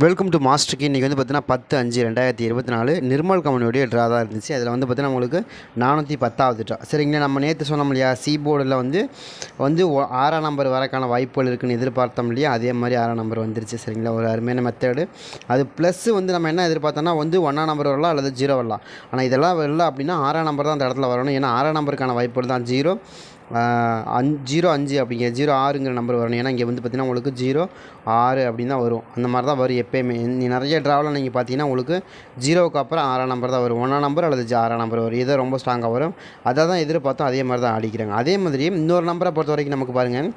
Welcome to மாஸ்டருக்கு. இன்றைக்கி வந்து பார்த்தீங்கன்னா 10/5/2024 நிர்மல் கம்பெனியோடைய ட்ரா தான் இருந்துச்சு. அதில் வந்து பார்த்தீங்கன்னா உங்களுக்கு 410வது ட்ரா. சரிங்களா, நம்ம நேற்று சொன்னோம் இல்லையா, சி போர்டில் வந்து 6ஆம் நம்பர் வரக்கான வாய்ப்புகள் இருக்குதுன்னு எதிர்பார்த்தோம் இல்லையா, அதே மாதிரி 6ஆம் நம்பர் வந்துருச்சு. சரிங்களா, ஒரு அருமையான மெத்தடு. அது ப்ளஸ் வந்து நம்ம என்ன எதிர்பார்த்தோம்னா வந்து 1ஆம் நம்பர் வரலாம் அல்லது 0 வரலாம். ஆனால் இதெல்லாம் வரல அப்படின்னா 6ஆம் நம்பர் தான் அந்த இடத்துல வரணும். ஏன்னா 6ஆம் நம்பருக்கான வாய்ப்புகள் தான் 0 05 அப்படிங்கிற 06ங்கிற நம்பர் வரணும். ஏன்னா இங்கே வந்து பார்த்திங்கன்னா உங்களுக்கு 06 அப்படின்னு தான் வரும். அந்த மாதிரி தான் வரும் எப்போயுமே. நிறைய ட்ராவலில் நீங்கள் பார்த்தீங்கன்னா உங்களுக்கு 0க்கு அப்புறம் 6ஆம் நம்பர் தான் வரும். 1ஆம் நம்பர் அல்லது 6ஆம் நம்பர் வரும். இதை ரொம்ப ஸ்ட்ராங்காக வரும். அதை தான் எதிர்பார்த்தோம், அதே மாதிரி தான் அடிக்கிறாங்க. அதே மாதிரி இன்னொரு நம்பரை பொறுத்த வரைக்கும் நமக்கு பாருங்கள்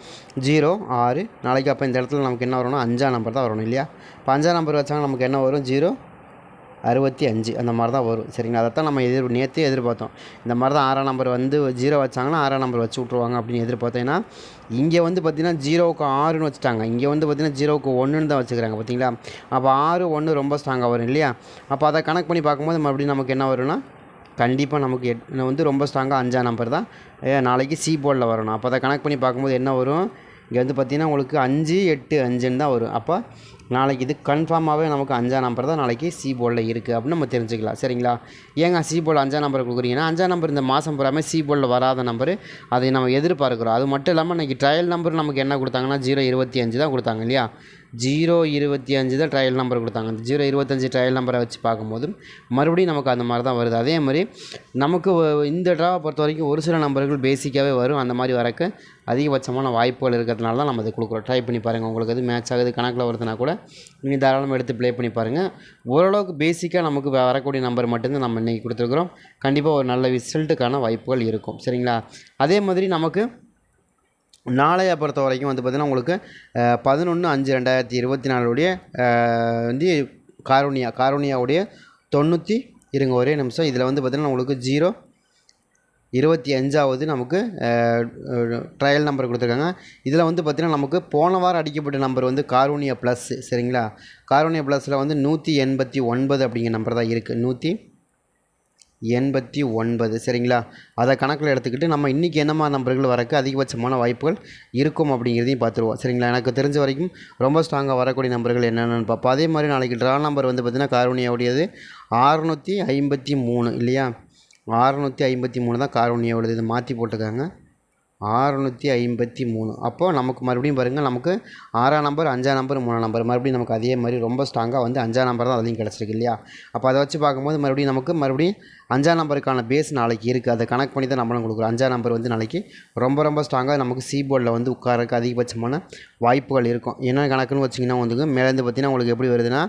06 நாளைக்கு. அப்போ இந்த இடத்துல நமக்கு என்ன வரணும், 5ஆம் நம்பர் தான் வரணும் இல்லையா. இப்போ 5ஆம் நம்பர் வச்சாங்க நமக்கு என்ன வரும், 065 அந்த மாதிரி தான் வரும். சரிங்களா, அதைத்தான் நம்ம நேற்றே எதிர்பார்த்தோம். இந்த மாதிரி தான் 6ஆம் நம்பர் வந்து 0 வச்சாங்கன்னா 6ஆம் நம்பர் வச்சு விட்ருவாங்க அப்படின்னு எதிர்பார்த்தோம். ஏன்னா இங்கே வந்து பார்த்திங்கன்னா 0க்கு 6ன்னு வச்சுட்டாங்க. இங்கே வந்து பார்த்திங்கன்னா 0க்கு 1ன்னு தான் வச்சுக்கிறாங்க பார்த்தீங்களா. அப்போ 6 1 ரொம்ப ஸ்ட்ராங்காக வரும் இல்லையா. அப்போ அதை கணக்கு பண்ணி பார்க்கும்போது மறுபடியும் நமக்கு என்ன வரும்னா, கண்டிப்பாக நமக்கு வந்து ரொம்ப ஸ்ட்ராங்காக 5ஆம் நம்பர் தான் நாளைக்கு சி போர்டில் வரணும். அப்போ அதை கணக்கு பண்ணி பார்க்கும்போது என்ன வரும், இங்கே வந்து பார்த்திங்கன்னா உங்களுக்கு 5 8 5ன்னு தான் வரும். அப்போ நாளைக்கு இது கன்ஃபார்மாகவே நமக்கு 5ஆம் நம்பர் தான் நாளைக்கு சி போர்டில் இருக்குது அப்படின்னு நம்ம தெரிஞ்சுக்கலாம். சரிங்களா, ஏங்க சி போர்டில் 5ஆம் நம்பர் கொடுக்குறீங்கன்னா, 5ஆம் நம்பர் இந்த மாதம் பூராமே சி போர்டில் வராத நம்பர், அதை நம்ம எதிர்பார்க்குறோம். அது மட்டும் இல்லாமல் இன்றைக்கி ட்ரையல் நம்பர் நமக்கு என்ன கொடுத்தாங்கன்னா 025 தான் கொடுத்தாங்க இல்லையா. 025 தான் ட்ரையல் நம்பர் கொடுத்தாங்க. அந்த 025 ட்ரையல் நம்பரை வச்சு பார்க்கும்போது மறுபடியும் நமக்கு அந்த மாதிரி தான் வருது. அதே மாதிரி நமக்கு இந்த ட்ராவை பொறுத்த வரைக்கும் ஒரு சில நம்பர்கள் பேசிக்காகவே வரும். அந்த மாதிரி வரக்கு அதிகபட்சமான வாய்ப்புகள் இருக்கிறதுனால தான் நம்ம அதை கொடுக்குறோம். ட்ரை பண்ணி பாருங்கள், உங்களுக்கு அது மேட்ச் ஆகுது கணக்கில் வருதுன்னா கூட நீங்கள் தாராளமாக எடுத்து ப்ளே பண்ணி பாருங்கள். ஓரளவுக்கு பேசிக்காக நமக்கு வரக்கூடிய நம்பர் மட்டும்தான் நம்ம இன்றைக்கி கொடுத்துருக்குறோம். கண்டிப்பாக ஒரு நல்ல ரிசல்ட்டுக்கான வாய்ப்புகள் இருக்கும். சரிங்களா, அதே மாதிரி நமக்கு நாளைய பொறுத்த வரைக்கும் வந்து பார்த்திங்கன்னா உங்களுக்கு 11/5/2024 வந்து காரோனியாவுடைய 90 இருங்க ஒரே நிமிஷம். இதில் வந்து பார்த்திங்கன்னா உங்களுக்கு 025வது நமக்கு ட்ரையல் நம்பர் கொடுத்துருக்காங்க. இதில் வந்து பார்த்திங்கன்னா நமக்கு போன வாரம் அடிக்கப்பட்ட நம்பர் வந்து காரோனியா ப்ளஸ். சரிங்களா, காரோனியா ப்ளஸில் வந்து 189 அப்படிங்கிற நம்பர் தான் இருக்குது, 189. சரிங்களா, அதை கணக்கில் எடுத்துக்கிட்டு நம்ம இன்றைக்கி என்னமா நம்பர்கள் வரக்கு அதிகபட்சமான வாய்ப்புகள் இருக்கும் அப்படிங்கிறதையும் பார்த்துருவோம். சரிங்களா, எனக்கு தெரிஞ்ச வரைக்கும் ரொம்ப ஸ்ட்ராங்காக வரக்கூடிய நம்பர்கள் என்னென்னு பார்ப்போம். அதே மாதிரி நாளைக்கு ட்ரா நம்பர் வந்து பார்த்திங்கன்னா காரோனியாவுடையது 653 இல்லையா. 653 தான் காரோனியாவுடையது. இது மாற்றி போட்டுக்காங்க, 653. அப்போது நமக்கு மறுபடியும் பாருங்கள், நமக்கு 6ஆம் நம்பர் 5ஆம் நம்பர் 3ஆம் நம்பர் மறுபடியும் நமக்கு அதே மாதிரி ரொம்ப ஸ்ட்ராங்காக வந்து 5ஆம் நம்பர் தான் அதுலேயும் கிடச்சிருக்கு இல்லையா. அப்போ அதை வச்சு பார்க்கும்போது மறுபடியும் 5ஆம் நம்பருக்கான பேஸ் நாளைக்கு இருக்குது. அதை கணக்கு பண்ணி தான் நம்மளும் கொடுக்குறோம். 5ஆம் நம்பர் வந்து நாளைக்கு ரொம்ப ஸ்ட்ராங்காக நமக்கு சி போர்டில் வந்து உட்காரக்கு அதிகபட்சமான வாய்ப்புகள் இருக்கும். என்ன கணக்குன்னு வச்சிங்கன்னா வந்து மேலேருந்து பார்த்திங்கன்னா உங்களுக்கு எப்படி வருதுன்னா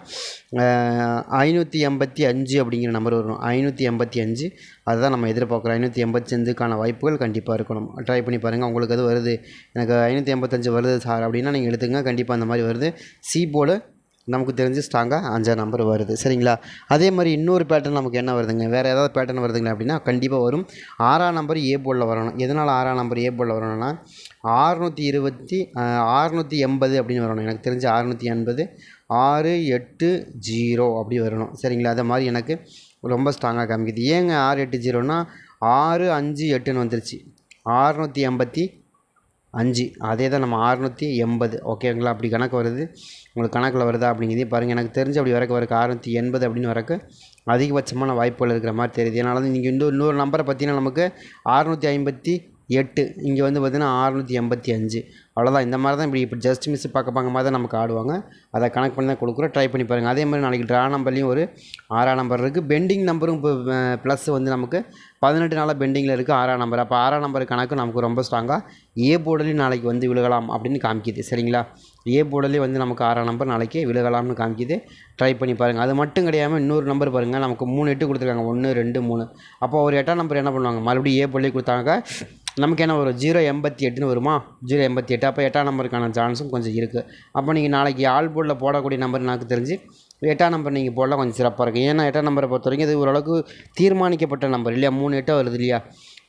585 அப்படிங்கிற நம்பர் வரும். 585 அதுதான் நம்ம எதிர்பார்க்குறோம். 585க்கான வாய்ப்புகள் கண்டிப்பாக இருக்கணும். ட்ரை பண்ணி பாருங்கள், உங்களுக்கு அது வருது. எனக்கு 585 வருது சார் அப்படின்னா நீங்கள் எடுத்துங்க, கண்டிப்பாக அந்த மாதிரி வருது. சி போர்டு நமக்கு தெரிஞ்சு ஸ்ட்ராங்காக 5ஆம் நம்பர் வருது. சரிங்களா, அதே மாதிரி இன்னொரு பேட்டர்ன் நமக்கு என்ன வருதுங்க, வேறு ஏதாவது பேட்டர்ன் வருதுங்க அப்படின்னா கண்டிப்பாக வரும். 6ஆம் நம்பர் ஏ போர்டில் வரணும். எதனால் 6ஆம் நம்பர் ஏ போர்டில் வரணும்னா 680 அப்படின்னு வரணும். எனக்கு தெரிஞ்சு 680 680 அப்படி வரணும். சரிங்களா, அதை மாதிரி எனக்கு ரொம்ப ஸ்ட்ராங்காக காமிக்குது. ஏங்க 680னா 658ன்னு வந்துருச்சு, 685 அதே தான் நம்ம 680. ஓகேங்களா, அப்படி கணக்கு வருது. உங்களுக்கு கணக்கில் வருதா அப்படிங்கிறதே பாருங்கள். எனக்கு தெரிஞ்சு அப்படி வரக்கு 680 அப்படின்னு வரக்கு அதிகபட்சமான வாய்ப்புகள் இருக்கிற மாதிரி தெரியுது. அதனால தான் நீங்கள் இன்னொரு நம்பரை பார்த்தீங்கன்னா நமக்கு 658, இங்கே வந்து பார்த்திங்கன்னா 685. அவ்வளோதான். இந்த மாதிரி தான் இப்படி ஜஸ்ட் மிஸ் பார்க்க மாதிரி தான் நமக்கு ஆடுவாங்க. அதை கணக்கு பண்ணி தான் கொடுக்குறோம். ட்ரை பண்ணி பாருங்கள். அதே மாதிரி நாளைக்கு ட்ரா நம்பர்லேயும் ஒரு 6ஆம் நம்பர் இருக்குது. பெண்டிங் நம்பரும் இப்போ ப்ளஸ் வந்து நமக்கு 18 நாளாக பெண்டிங்கில் இருக்குது 6ஆம் நம்பர். அப்போ 6ஆம் நம்பர் கணக்கு நமக்கு ரொம்ப ஸ்ட்ராங்காக ஏ போர்டிலையும் நாளைக்கு வந்து விழுகலாம் அப்படின்னு காமிக்கிது. சரிங்களா, ஏ போர்டிலே வந்து நமக்கு 6ஆம் நம்பர் நாளைக்கு விழுகலாம்னு காமிக்கிது. ட்ரை பண்ணி பாருங்கள். அது மட்டும் கிடையாமல் இன்னொரு நம்பர் பாருங்கள், நமக்கு 3 8 கொடுத்துருக்காங்க, 1 2 3. அப்போ ஒரு 8ஆம் நம்பர் என்ன பண்ணுவாங்க, மறுபடியும் ஏ போர்டிலே கொடுத்தாங்க, நமக்கு என்ன வரும், 088ன்னு வருமா, 088. அப்போ 8ஆம் நம்பருக்கான சான்ஸும் கொஞ்சம் இருக்குது. அப்போ நீங்கள் நாளைக்கு ஆல் போர்டில் போடக்கூடிய நம்பர் எனக்கு தெரிஞ்சு 8ஆம் நம்பர் நீங்கள் போடலாம், கொஞ்சம் சிறப்பாக இருக்குது. ஏன்னா 8ஆம் நம்பரை பொறுத்த வரைக்கும் இது ஓரளவுக்கு தீர்மானிக்கப்பட்ட நம்பர் இல்லையா. 3 8 வருது இல்லையா,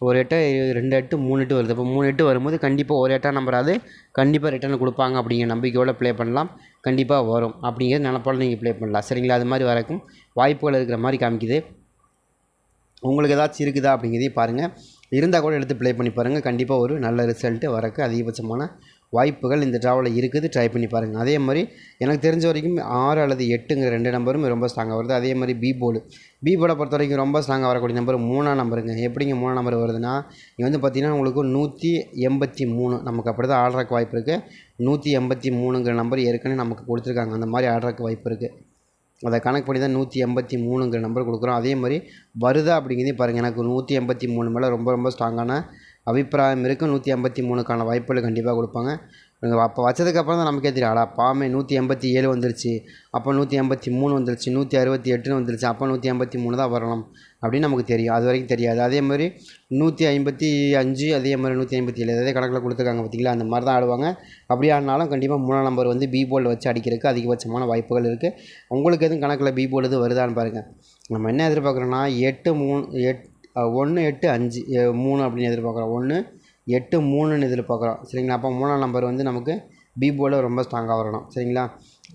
ஒரு 8 2 8 3 8 வருது. அப்போ 3 8 வரும்போது கண்டிப்பாக ஒரு 8ஆம் நம்பராது கண்டிப்பாக ரிட்டர்ன் கொடுப்பாங்க அப்படிங்கிற நம்பிக்கையோடு ப்ளே பண்ணலாம். கண்டிப்பாக வரும் அப்படிங்கிறது நினப்பால் நீங்கள் ப்ளே பண்ணலாம். சரிங்களா, அது மாதிரி வரக்கும் வாய்ப்புகள் இருக்கிற மாதிரி காமிக்குது. உங்களுக்கு ஏதாச்சும் இருக்குதா அப்படிங்கிறதையும் பாருங்கள். இருந்தால் கூட எடுத்து ப்ளே பண்ணி பாருங்கள். கண்டிப்பாக ஒரு நல்ல ரிசல்ட்டு வரக்கு அதிகபட்சமான வாய்ப்புகள் இந்த ட்ராவில் இருக்குது. ட்ரை பண்ணி பாருங்கள். அதே மாதிரி எனக்கு தெரிஞ்ச வரைக்கும் 6 அல்லது 8ங்கிற 2 நம்பரும் ரொம்ப ஸ்ட்ராங்காக வருது. அதே மாதிரி பி போர்டை பொறுத்த வரைக்கும் ரொம்ப ஸ்ட்ராங்காக வரக்கூடிய நம்பர் 3ஆம் நம்பருங்க. எப்படிங்க 3ஆம் நம்பர் வருதுன்னா, இங்கே வந்து பார்த்திங்கன்னா உங்களுக்கு 183 நமக்கு அப்படி தான் ஆடுறக்கு வாய்ப்பு இருக்குது. 183ங்கிற நம்பர் ஏற்கனவே நமக்கு கொடுத்துருக்காங்க. அந்த மாதிரி ஆடுறக்கு வாய்ப்பு இருக்குது. அதை கணக்கு பண்ணி தான் 183ங்கிற நம்பர் கொடுக்குறோம். அதே மாதிரி வருதா அப்படிங்கிறதையும் பாருங்கள். எனக்கு 183 மேலே ரொம்ப ஸ்ட்ராங்கான அபிப்பிராயம் இருக்குது. 183க்கான வாய்ப்புகள் கண்டிப்பாக கொடுப்பாங்க. அப்போ வச்சதுக்கப்புறம் தான் நமக்கே தெரியும், பாமே 187 வந்துருச்சு, அப்போ 183 வந்துருச்சு, 168 வந்துருச்சு, அப்போ 183 தான் வரணும் அப்படின்னு நமக்கு தெரியும். அது வரைக்கும் தெரியாது. அதே மாதிரி 155, அதே மாதிரி 157 அதே கணக்கில் கொடுத்துருக்காங்க பார்த்திங்களா. அந்த மாதிரி தான் ஆடுவாங்க. அப்படி ஆடினாலும் கண்டிப்பாக 3ஆம் நம்பர் வந்து பி போர்டில் வச்சு அடிக்கிறதுக்கு அதிகபட்சமான வாய்ப்புகள் இருக்குது. உங்களுக்கு எதுவும் கணக்கில் பி போர்டு எதுவும் வருதான்னு பாருங்கள். நம்ம என்ன எதிர்பார்க்குறோன்னா 1 8 5 3 அப்படின்னு எதிர்பார்க்குறோம். 1 8 3ன்னு எதிர்பார்க்குறோம். சரிங்களா. அப்போ 3ஆம் நம்பர் வந்து நமக்கு பி போர்டில் ரொம்ப ஸ்ட்ராங்காக வரணும். சரிங்களா.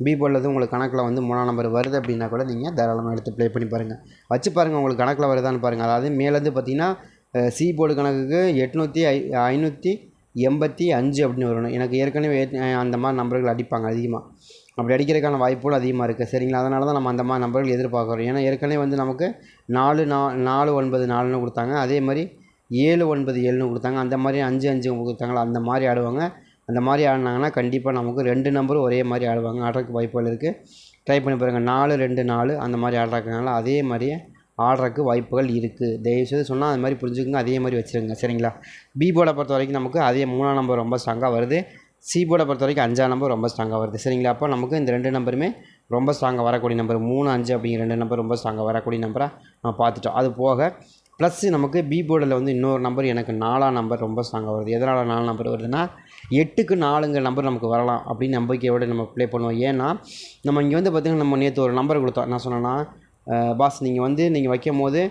பி போர்டில் வந்து உங்களுக்கு கணக்கில் வந்து 3ஆம் நம்பர் வருது அப்படின்னா கூட நீங்கள் தாராளமாக எடுத்து ப்ளே பண்ணி பாருங்கள். வச்சு பாருங்கள் உங்களுக்கு கணக்கில் வருதான்னு பாருங்கள். அதாவது மேலேருந்து பார்த்திங்கன்னா சி போர்டு கணக்குக்கு 585 அப்படின்னு வரணும். எனக்கு ஏற்கனவே அந்த மாதிரி நம்பர்கள் அடிப்பாங்க அதிகமாக. அப்படி அடிக்கிறதுக்கான வாய்ப்புகள் அதிகமாக இருக்குது. சரிங்களா. அதனால தான் நம்ம அந்த மாதிரி நம்பர்கள் எதிர்பார்க்குறோம். ஏன்னா ஏற்கனவே வந்து நமக்கு 4 9 4ன்னு கொடுத்தாங்க. அதே மாதிரி 7 9 7ன்னு கொடுத்தாங்க. அந்த மாதிரி 5 5 கொடுத்தாங்களா, அந்த மாதிரி ஆடுவாங்க. அந்த மாதிரி ஆடினாங்கன்னா கண்டிப்பாக நமக்கு 2 நம்பரும் ஒரே மாதிரி ஆடுவாங்க. ஆடுறதுக்கு வாய்ப்புகள் இருக்குது. ட்ரை பண்ணி பாருங்கள். 4 2 4 அந்த மாதிரி ஆடுறதுனால அதே மாதிரியே ஆடுறதுக்கு வாய்ப்புகள் இருக்குது. தயவுசெய்து சொன்னால் அது மாதிரி புரிஞ்சுக்கோங்க. அதே மாதிரி வச்சுருங்க. சரிங்களா. பி போர்டை பொறுத்த வரைக்கும் நமக்கு அதே 3ஆம் நம்பர் ரொம்ப ஸ்ட்ராங்காக வருது. சி போர்டை பொறுத்த வரைக்கும் 5ஆம் நம்பர் ரொம்ப ஸ்ட்ராங்காக வருது. சரிங்களா. அப்போ நமக்கு இந்த 2 நம்பருமே ரொம்ப ஸ்ட்ராங்காக வரக்கூடிய நம்பர் 3 5 அப்படிங்கிற 2 நம்பர் ரொம்ப ஸ்ட்ராங்காக வரக்கூடிய நம்பராக நம்ம பார்த்துட்டோம். அது போக ப்ளஸ் நமக்கு பி போர்டில் வந்து இன்னொரு நம்பர் எனக்கு 4ஆம் நம்பர் ரொம்ப ஸ்ட்ராங்காக வருது. எதனால் 4 நம்பர் வருதுன்னா 8க்கு 4ங்கிற நம்பர் நமக்கு வரலாம் அப்படின்னு நம்பிக்கையோடு நம்ம ப்ளே பண்ணுவோம். ஏன்னா நம்ம இங்கே வந்து பார்த்திங்கன்னா நம்ம நேற்று ஒரு நம்பர் கொடுத்தோம். என்ன சொன்னோன்னா, பாஸ் நீங்கள் வைக்கும் போது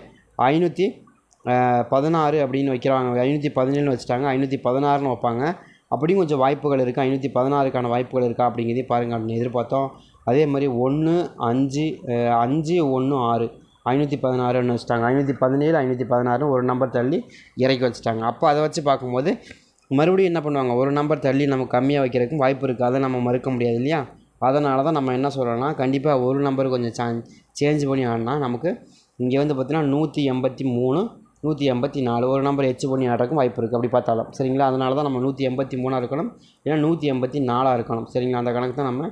516 அப்படின்னு வைக்கிறாங்க, 517ன்னு வச்சுட்டாங்க, 516ன்னு வைப்பாங்க. அப்படியும் கொஞ்சம் வாய்ப்புகள் இருக்குது. 516க்கான வாய்ப்புகள் இருக்கா அப்படிங்கிறதே பாருங்கள் அப்படின்னு எதிர்பார்த்தோம். அதே மாதிரி 1 5 5 1 6 516ன்னு வச்சுட்டாங்க. 517 516ன்னு ஒரு நம்பர் தள்ளி இறக்கி வச்சுட்டாங்க. அப்போ அதை வச்சு பார்க்கும்போது மறுபடியும் என்ன பண்ணுவாங்க, ஒரு நம்பர் தள்ளி நமக்கு கம்மியாக வைக்கிறதுக்கும் வாய்ப்பு இருக்குது. அதை நம்ம மறுக்க முடியாது இல்லையா. அதனால தான் நம்ம என்ன சொல்கிறோன்னா, கண்டிப்பாக ஒரு நம்பர் கொஞ்சம் சேஞ்ச் பண்ணி ஆடினா நமக்கு இங்கே வந்து பார்த்திங்கன்னா 183 184 ஒரு நம்பர் எச்சு பண்ணி ஆடுறதுக்கும் வாய்ப்பு இருக்குது. அப்படி பார்த்தாலும் சரிங்களா. அதனால தான் நம்ம 183 இருக்கணும், ஏன்னா 184 இருக்கணும். சரிங்களா. அந்த கணக்கு தான் நம்ம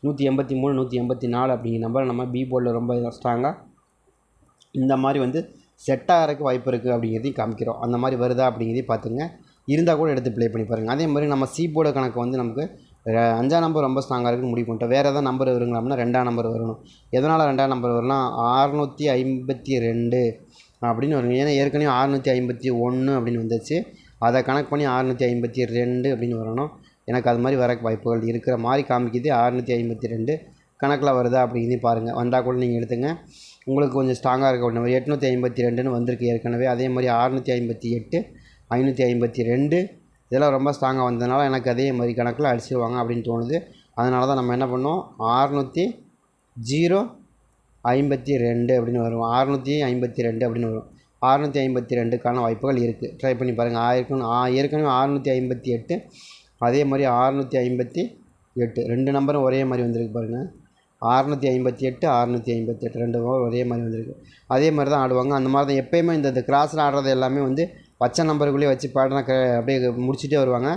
183 184 அப்படிங்கிற நம்பரை நம்ம பி போர்டில் ரொம்ப ஸ்ட்ராங்காக இந்த மாதிரி வந்து செட் ஆகிறதுக்கு வாய்ப்பு இருக்குது அப்படிங்கிறதையும் காமிக்கிறோம். அந்த மாதிரி வருதா அப்படிங்கிறதையும் பார்த்துங்க. இருந்தால் கூட எடுத்து ப்ளே பண்ணி பாருங்கள். அதே மாதிரி நம்ம சி போர்டு கணக்கு வந்து நமக்கு 5ஆம் நம்பர் ரொம்ப ஸ்ட்ராங்காக இருக்குன்னு முடிவு பண்ணிட்டோம். வேறு எதாவது நம்பர் வருங்களாம்னா 2ஆம் நம்பர் வரணும். எதனால் 2ஆம் நம்பர் வரும்னா 652 அப்படின்னு வரும். ஏன்னா ஏற்கனவே 651 அப்படின்னு வந்துச்சு. அதை கணக்கு பண்ணி 652 அப்படின்னு வரணும். எனக்கு அது மாதிரி வரக்கு வாய்ப்புகள் இருக்கிற மாதிரி காமிக்குது. 652 கணக்கில் வருதா அப்படிங்கிறதையும் பாருங்கள். வந்தால் கூட நீங்கள் எடுத்துங்க. உங்களுக்கு கொஞ்சம் ஸ்ட்ராங்காக இருக்க நம்பர் 852ன்னு வந்திருக்கு ஏற்கனவே. அதே மாதிரி 658 552 இதெல்லாம் ரொம்ப ஸ்ட்ராங்காக வந்ததுனால எனக்கு அதே மாதிரி கணக்கில் அடிச்சிடுவாங்க அப்படின்னு தோணுது. அதனால தான் நம்ம என்ன பண்ணோம், 652 அப்படின்னு வரும். 652 அப்படின்னு வரும். 652க்கான வாய்ப்புகள் இருக்குது. ட்ரை பண்ணி பாருங்கள். ஏற்கனவே 658 அதே மாதிரி 658 2 நம்பரும் ஒரே மாதிரி வந்திருக்கு பாருங்கள். 658 658 2 ஒரே மாதிரி வந்திருக்கு. அதே மாதிரி தான் ஆடுவாங்க. அந்த மாதிரி தான் எப்போயுமே இந்த கிராஸில் ஆடுறது எல்லாமே வந்து வச்ச நம்பருக்குள்ளேயே வச்சு பாடினா அப்படியே முடிச்சுட்டே வருவாங்க.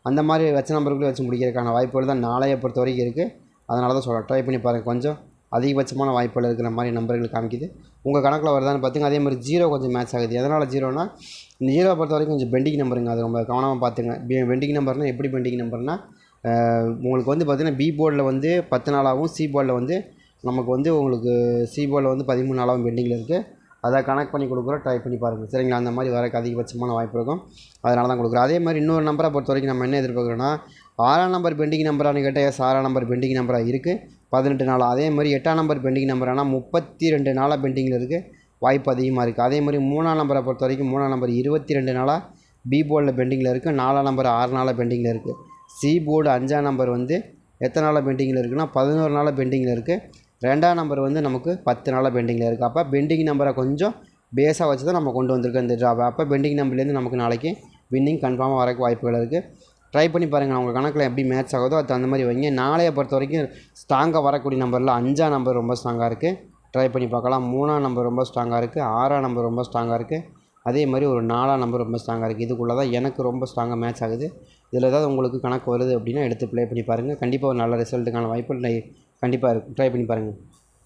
அந்த மாதிரி வச்ச நம்பருக்குள்ளேயே வச்சு முடிக்கிறதுக்கான வாய்ப்புகள் தான் நாளையை பொறுத்த வரைக்கும் இருக்குது. அதனால தான் சொல்கிறேன், ட்ரை பண்ணி பாருங்கள். கொஞ்சம் அதிகபட்சமான வாய்ப்புகள் இருக்கிற மாதிரி நம்பர்கள் காமிக்குது. உங்கள் கணக்கில் வருதான்னு பார்த்துங்க. அதே மாதிரி 0 கொஞ்சம் மேட்ச் ஆகுது. எதனால் 0னா, இந்த 0 பொறுத்த வரைக்கும் கொஞ்சம் பெண்டிங் நம்பருங்க. அது ரொம்ப கவனமாக பார்த்துங்க. பெண்டிங் நம்பர்னால் எப்படி பெண்டிங் நம்பர்னால், உங்களுக்கு வந்து பார்த்திங்கன்னா பி போர்டில் வந்து 10 நாளாகவும் சி போர்டில் வந்து நமக்கு வந்து உங்களுக்கு சி போர்டில் வந்து 13 நாளாகவும் பெண்டிங்கில் இருக்குது. அதை கனெக்ட் பண்ணி கொடுக்குறோம். ட்ரை பண்ணி பாருங்கள். சரிங்களா. அந்த மாதிரி வரக்கு அதிகபட்சமான வாய்ப்பு இருக்கும். அதனால தான் கொடுக்குறோம். அதே மாதிரி இன்னொரு நம்பரை பொறுத்த வரைக்கும் நம்ம என்ன எதிர்பார்க்குறோன்னா, 6ஆம் நம்பர் பெண்டிங் நம்பரானு கேட்டால் 6ஆம் நம்பர் பெண்டிங் நம்பராக இருக்குது 18 நாளாக. அதே மாதிரி 8ஆம் நம்பர் பெண்டிங் நம்பரானா 32 நாளாக பெண்டிங்கில் இருக்குது. வாய்ப்பு அதிகமாக இருக்குது. அதே மாதிரி 3ஆம் நம்பரை பொறுத்த வரைக்கும் 3ஆம் நம்பர் 22 நாளாக பி போர்டில் பெண்டிங்கில் இருக்குது. 4ஆம் நம்பர் 6 நாளாக பெண்டிங்கில் இருக்குது. சி போர்டு 5ஆம் நம்பர் வந்து எத்தனை நாளாக பெண்டிங்கில் இருக்குன்னா 11 நாளாக பெண்டிங்கில் இருக்குது. 2ஆம் நம்பர் வந்து நமக்கு 10 நாளாக பெண்டிங்கில் இருக்குது. அப்போ பெண்டிங் நம்பரை கொஞ்சம் பேஸாக வச்சு தான் நம்ம கொண்டு வந்திருக்கோம் இந்த ஜாப். அப்போ பெண்டிங் நம்பர்லேருந்து நமக்கு நாளைக்கு வின்னிங் கன்ஃபார்மாக வரக்கு வாய்ப்புகள் இருக்குது. ட்ரை பண்ணி பாருங்கள். உங்கள் கணக்கில் எப்படி மேட்ச் ஆகுதோ அது அந்த மாதிரி வைங்க. நாளையை பொறுத்த வரைக்கும் ஸ்ட்ராங்காக வரக்கூடிய நம்பரில் 5ஆம் நம்பர் ரொம்ப ஸ்ட்ராங்காக இருக்குது, ட்ரை பண்ணி பார்க்கலாம். 3ஆம் நம்பர் ரொம்ப ஸ்ட்ராங்காக இருக்குது, 6ஆம் நம்பர் ரொம்ப ஸ்ட்ராங்காக இருக்குது, அதே மாதிரி ஒரு 4ஆம் நம்பர் ரொம்ப ஸ்ட்ராங்காக இருக்குது. இதுக்குள்ளே தான் எனக்கு ரொம்ப ஸ்ட்ராங்காக மேட்ச் ஆகுது. இதில் ஏதாவது உங்களுக்கு கணக்கு வருது அப்படின்னா எடுத்து ப்ளே பண்ணி பாருங்கள். கண்டிப்பாக ஒரு நல்ல ரிசல்ட்டுக்கான வாய்ப்பு கண்டிப்பாக இருக்கும். ட்ரை பண்ணி பாருங்கள்.